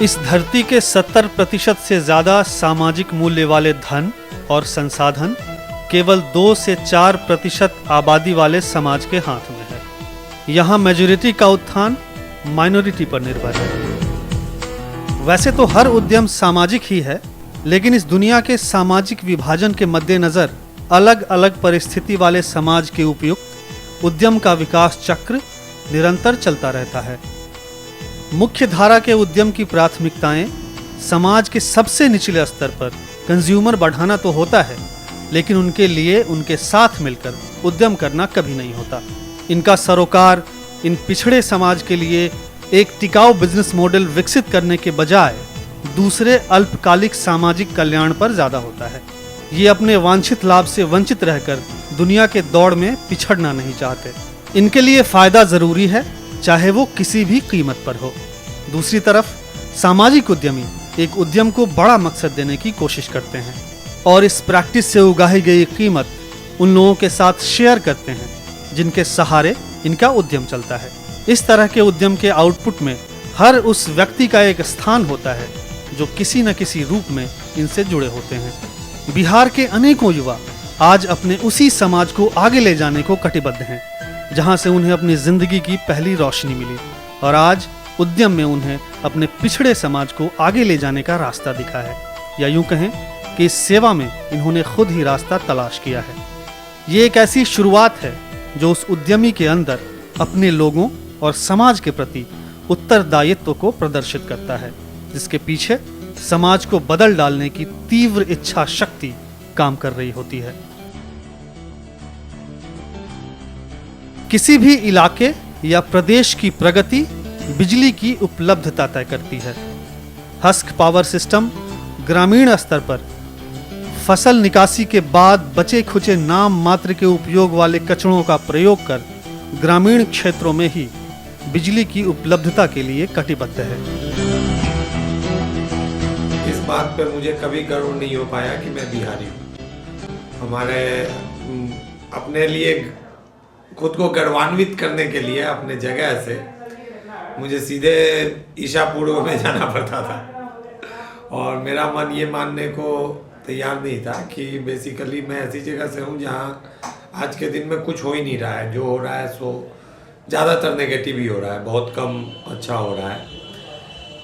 इस धरती के 70% से ज़्यादा सामाजिक मूल्य वाले धन और संसाधन केवल 2 से 4% आबादी वाले समाज के हाथ में है। यहाँ मेजॉरिटी का उत्थान माइनॉरिटी पर निर्भर है। वैसे तो हर उद्यम सामाजिक ही है, लेकिन इस दुनिया के सामाजिक विभाजन के मद्देनजर अलग अलग परिस्थिति वाले समाज के उपयुक्त उद्यम का विकास चक्र निरंतर चलता रहता है। मुख्य धारा के उद्यम की प्राथमिकताएं समाज के सबसे निचले स्तर पर कंज्यूमर बढ़ाना तो होता है, लेकिन उनके लिए उनके साथ मिलकर उद्यम करना कभी नहीं होता। इनका सरोकार इन पिछड़े समाज के लिए एक टिकाऊ बिजनेस मॉडल विकसित करने के बजाय दूसरे अल्पकालिक सामाजिक कल्याण पर ज्यादा होता है। ये अपने वांछित लाभ से वंचित रहकर दुनिया के दौड़ में पिछड़ना नहीं चाहते। इनके लिए फायदा जरूरी है, चाहे वो किसी भी कीमत पर हो। दूसरी तरफ सामाजिक उद्यमी एक उद्यम को बड़ा मकसद देने की कोशिश करते हैं और इस प्रैक्टिस से उगाई गई कीमत उन लोगों के साथ शेयर करते हैं जिनके सहारे इनका उद्यम चलता है। इस तरह के उद्यम के आउटपुट में हर उस व्यक्ति का एक स्थान होता है जो किसी न किसी रूप में इनसे जुड़े होते हैं। बिहार के अनेकों युवा आज अपने उसी समाज को आगे ले जाने को कटिबद्ध हैं, जहां से उन्हें अपनी जिंदगी की पहली रोशनी मिली और आज उद्यम में उन्हें अपने पिछड़े समाज को आगे ले जाने का रास्ता दिखा है, या यूं कहें कि इस सेवा में इन्होंने खुद ही रास्ता तलाश किया है। ये एक ऐसी शुरुआत है जो उस उद्यमी के अंदर अपने लोगों और समाज के प्रति उत्तरदायित्व को प्रदर्शित करता है, जिसके पीछे समाज को बदल डालने की तीव्र इच्छा शक्ति काम कर रही होती है। किसी भी इलाके या प्रदेश की प्रगति बिजली की उपलब्धता तय करती है। हस्क पावर सिस्टम ग्रामीण स्तर पर फसल निकासी के बाद बचे खुचे नाम मात्र के उपयोग वाले कचड़ों का प्रयोग कर ग्रामीण क्षेत्रों में ही बिजली की उपलब्धता के लिए कटिबद्ध है। इस बात पे मुझे कभी गर्व नहीं हो पाया कि मैं बिहारी हूँ। हमारे अपने लिए खुद को गर्वान्वित करने के लिए अपने जगह से मुझे सीधे ईशा पूर्व में जाना पड़ता था और मेरा मन ये मानने को तैयार नहीं था कि बेसिकली मैं ऐसी जगह से हूँ जहाँ आज के दिन में कुछ हो ही नहीं रहा है। जो हो रहा है सो ज़्यादातर नेगेटिव ही हो रहा है, बहुत कम अच्छा हो रहा है।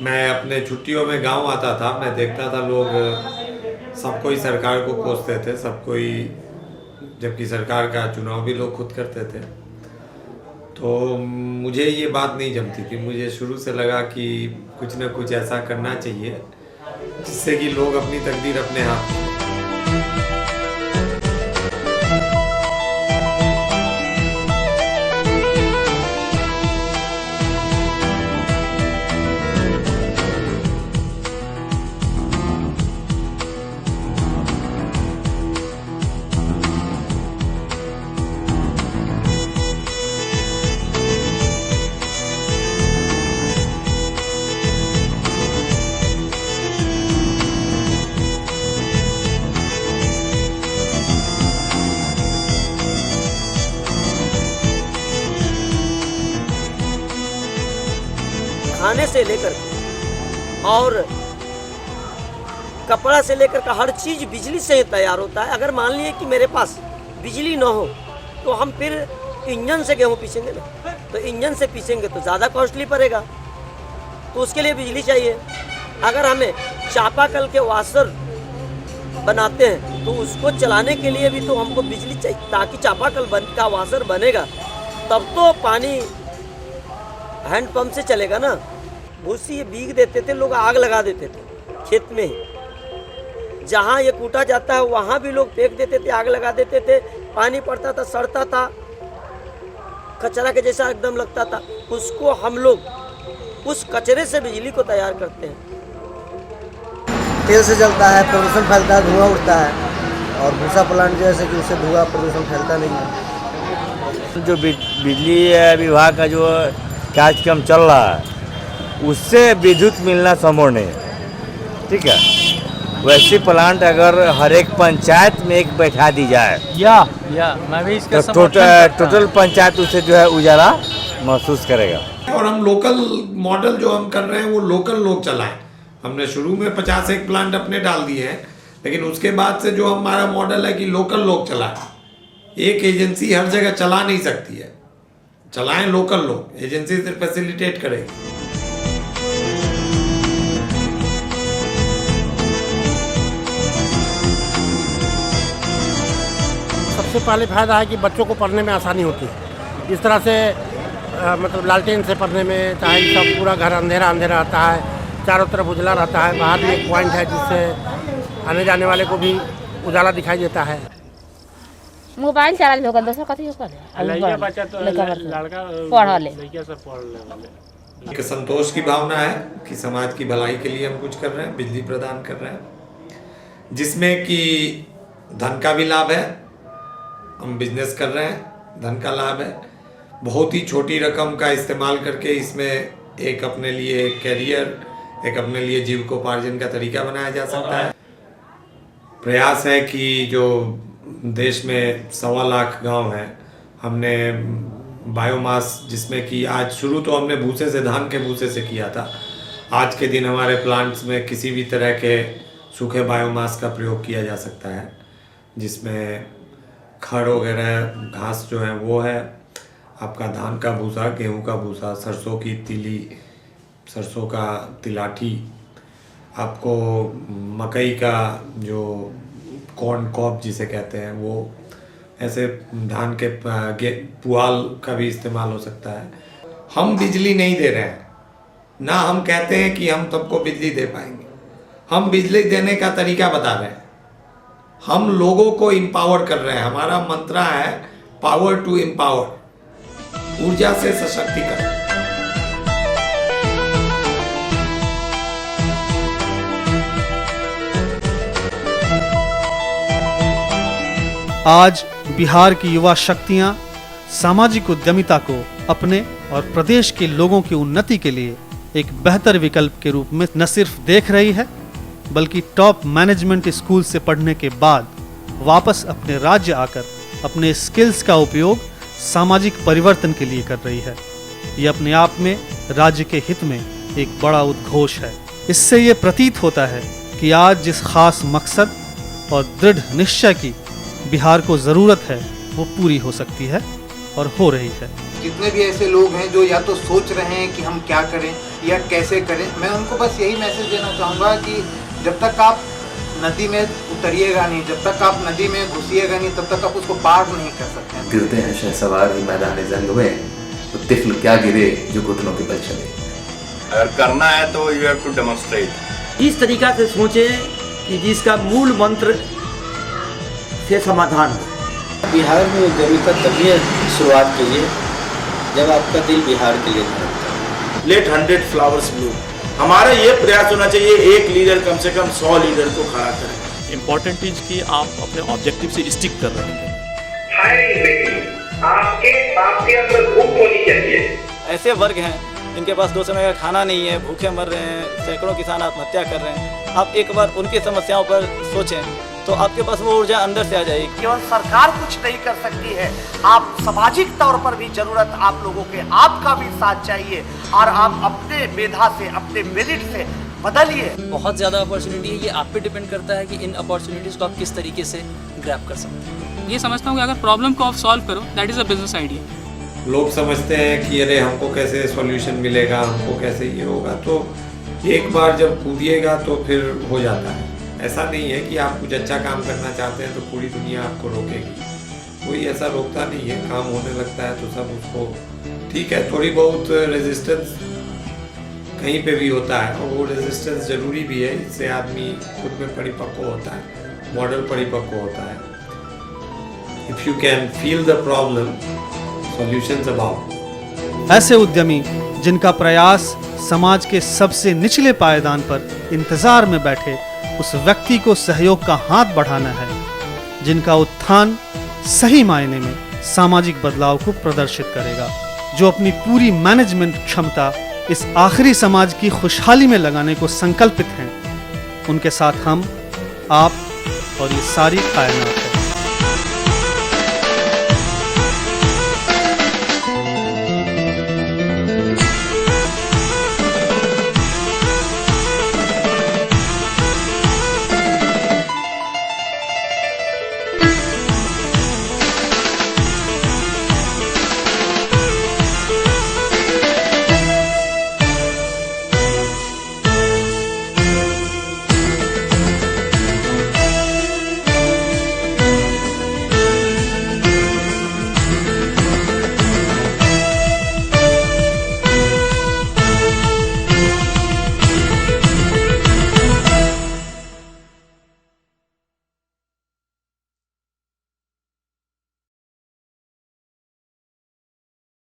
मैं अपने छुट्टियों में गांव आता था, मैं देखता था लोग सब कोई सरकार को कोसते थे, सब कोई, जबकि सरकार का चुनाव भी लोग खुद करते थे। तो मुझे ये बात नहीं जमती थी। मुझे शुरू से लगा कि कुछ न कुछ ऐसा करना चाहिए जिससे कि लोग अपनी तकदीर अपने हाथ में। खाने से लेकर और कपड़ा से लेकर का हर चीज़ बिजली से ही तैयार होता है। अगर मान लिए कि मेरे पास बिजली ना हो तो हम फिर इंजन से गेहूँ पीसेंगे ना, तो इंजन से पीसेंगे तो ज़्यादा कॉस्टली पड़ेगा, तो उसके लिए बिजली चाहिए। अगर हमें चापाकल के वाशर बनाते हैं तो उसको चलाने के लिए भी तो हमको बिजली चाहिए, ताकि चापाकल का वाशर बनेगा तब तो पानी हैंडपम्प से चलेगा ना। भूसी ये बीग देते थे लोग, आग लगा देते थे खेत में ही। जहाँ ये कूटा जाता है वहाँ भी लोग फेंक देते थे, आग लगा देते थे। पानी पड़ता था, सड़ता था, कचरा के जैसा एकदम लगता था। उसको हम लोग उस कचरे से बिजली को तैयार करते हैं। तेल से जलता है, प्रदूषण फैलता है, धुआं उठता है, और भूसा प्लांट जैसे कि उससे धुआं प्रदूषण फैलता नहीं है। जो बिजली विभाग का जो कार्यक्रम चल रहा है उससे विद्युत मिलना संभव नहीं है, ठीक है। वैसी प्लांट अगर हर एक पंचायत में एक बैठा दी जाए या मैं भी इसका तो टोटल पंचायत उसे जो है उजाला महसूस करेगा। और हम लोकल मॉडल जो हम कर रहे हैं वो लोकल लोग चलाएं। हमने शुरू में 51 प्लांट अपने डाल दिए हैं, लेकिन उसके बाद से जो हमारा मॉडल है कि लोकल लोग चलाएं। एक एजेंसी हर जगह चला नहीं सकती है, चलाएं लोकल लोग, एजेंसी से फैसिलिटेट करेगी। सबसे पहले फ़ायदा है कि बच्चों को पढ़ने में आसानी होती है। जिस तरह से मतलब लालटेन से पढ़ने में, चाहे सब पूरा घर अंधेरा अंधेरा रहता है, चारों तरफ उजला रहता है, बाहर भी एक पॉइंट है जिससे आने जाने वाले को भी उजाला दिखाई देता है। मोबाइल चला ले होगा दोसर कथी होगा पढ़ ले। एक संतोष की भावना है कि समाज की भलाई के लिए हम कुछ कर रहे हैं, बिजली प्रदान कर रहे हैं, जिसमें कि धन का भी लाभ है। हम बिजनेस कर रहे हैं, धन का लाभ है। बहुत ही छोटी रकम का इस्तेमाल करके इसमें एक अपने लिए कैरियर, एक अपने लिए जीविकोपार्जन का तरीका बनाया जा सकता है। प्रयास है कि जो देश में 1.25 लाख गांव हैं, हमने बायोमास, जिसमें कि आज शुरू तो हमने भूसे से, धान के भूसे से किया था। आज के दिन हमारे प्लांट्स में किसी भी तरह के सूखे बायोमास का प्रयोग किया जा सकता है, जिसमें खड़ वगैरह घास जो है वो है, आपका धान का भूसा, गेहूं का भूसा, सरसों की तिली, सरसों का तिलाठी, आपको मकई का जो कॉर्न कॉब जिसे कहते हैं वो, ऐसे धान के पुआल का भी इस्तेमाल हो सकता है। हम बिजली नहीं दे रहे हैं, ना हम कहते हैं कि हम सबको बिजली दे पाएंगे। हम बिजली देने का तरीका बता रहे हैं, हम लोगों को एम्पावर कर रहे हैं। हमारा मंत्रा है पावर टू एम्पावर, ऊर्जा से सशक्तिकरण। आज बिहार की युवा शक्तियां सामाजिक उद्यमिता को अपने और प्रदेश के लोगों की उन्नति के लिए एक बेहतर विकल्प के रूप में न सिर्फ देख रही है, बल्कि टॉप मैनेजमेंट स्कूल से पढ़ने के बाद वापस अपने राज्य आकर अपने स्किल्स का उपयोग सामाजिक परिवर्तन के लिए कर रही है। ये अपने आप में राज्य के हित में एक बड़ा उद्घोष है। इससे ये प्रतीत होता है कि आज जिस खास मकसद और दृढ़ निश्चय की बिहार को ज़रूरत है वो पूरी हो सकती है और हो रही है। जितने भी ऐसे लोग हैं जो या तो सोच रहे हैं कि हम क्या करें या कैसे करें, मैं उनको बस यही मैसेज देना चाहूँगा कि जब तक आप नदी में उतरिएगा नहीं, जब तक आप नदी में घुसिएगा नहीं, तब तक आप उसको पार नहीं कर सकते। गिरते हैं शहसवार ही मैदान जंग में, तो तिफल क्या गिरे जो घुटनों के बल चले। अगर करना है तो यू हैव टू डेमोन्स्ट्रेट। इस तरीका से सोचें कि जिसका मूल मंत्र से समाधान हो। बिहार में उद्यमिता तभी शुरुआत कीजिए जब आपका दिल बिहार के लिए धड़कता है। Let 100 flowers bloom. हमारा ये प्रयास होना चाहिए, एक लीडर कम से कम 100 लीडर को खड़ा करें। इम्पोर्टेंट इज कि आप अपने ऑब्जेक्टिव से स्टिक कर रहे हैं। आपके अंदर भूख होनी चाहिए। ऐसे वर्ग हैं जिनके पास 2 समय का खाना नहीं है, भूखे मर रहे हैं, सैकड़ों किसान आत्महत्या कर रहे हैं। आप एक बार उनकी समस्याओं पर सोचें तो आपके पास वो ऊर्जा अंदर से आ जाएगी। केवल सरकार कुछ नहीं कर सकती है, आप सामाजिक तौर पर भी जरूरत आप लोगों के, आपका भी साथ चाहिए और आप अपने मेधा से, अपने मेरिट से बदलिए। बहुत ज़्यादा अपॉर्चुनिटी है, ये आप पे डिपेंड करता है कि इन अपॉर्चुनिटीज़ को आप किस तरीके से ग्रैब कर सकते हैं। ये समझता हूँ कि अगर प्रॉब्लम को आप सॉल्व करो, that is a business idea. लोग समझते हैं कि अरे हमको कैसे सॉल्यूशन मिलेगा, हमको कैसे ये होगा, तो एक बार जब कूदिएगा तो फिर हो जाता है। ऐसा नहीं है कि आप कुछ अच्छा काम करना चाहते हैं तो पूरी दुनिया आपको रोकेगी, कोई ऐसा रोकता नहीं है। काम होने लगता है तो सब उसको, ठीक है, थोड़ी बहुत रेजिस्टेंस कहीं पे भी होता है और वो रेजिस्टेंस ज़रूरी भी है। इससे आदमी खुद में परिपक्व होता है, मॉडल परिपक्व होता है। If you can feel the problem, solutions about. ऐसे उद्यमी जिनका प्रयास समाज के सबसे निचले पायदान पर इंतजार में बैठे उस व्यक्ति को सहयोग का हाथ बढ़ाना है, जिनका उत्थान सही मायने में सामाजिक बदलाव को प्रदर्शित करेगा, जो अपनी पूरी मैनेजमेंट क्षमता इस आखिरी समाज की खुशहाली में लगाने को संकल्पित हैं, उनके साथ हम, आप और ये सारी कायनात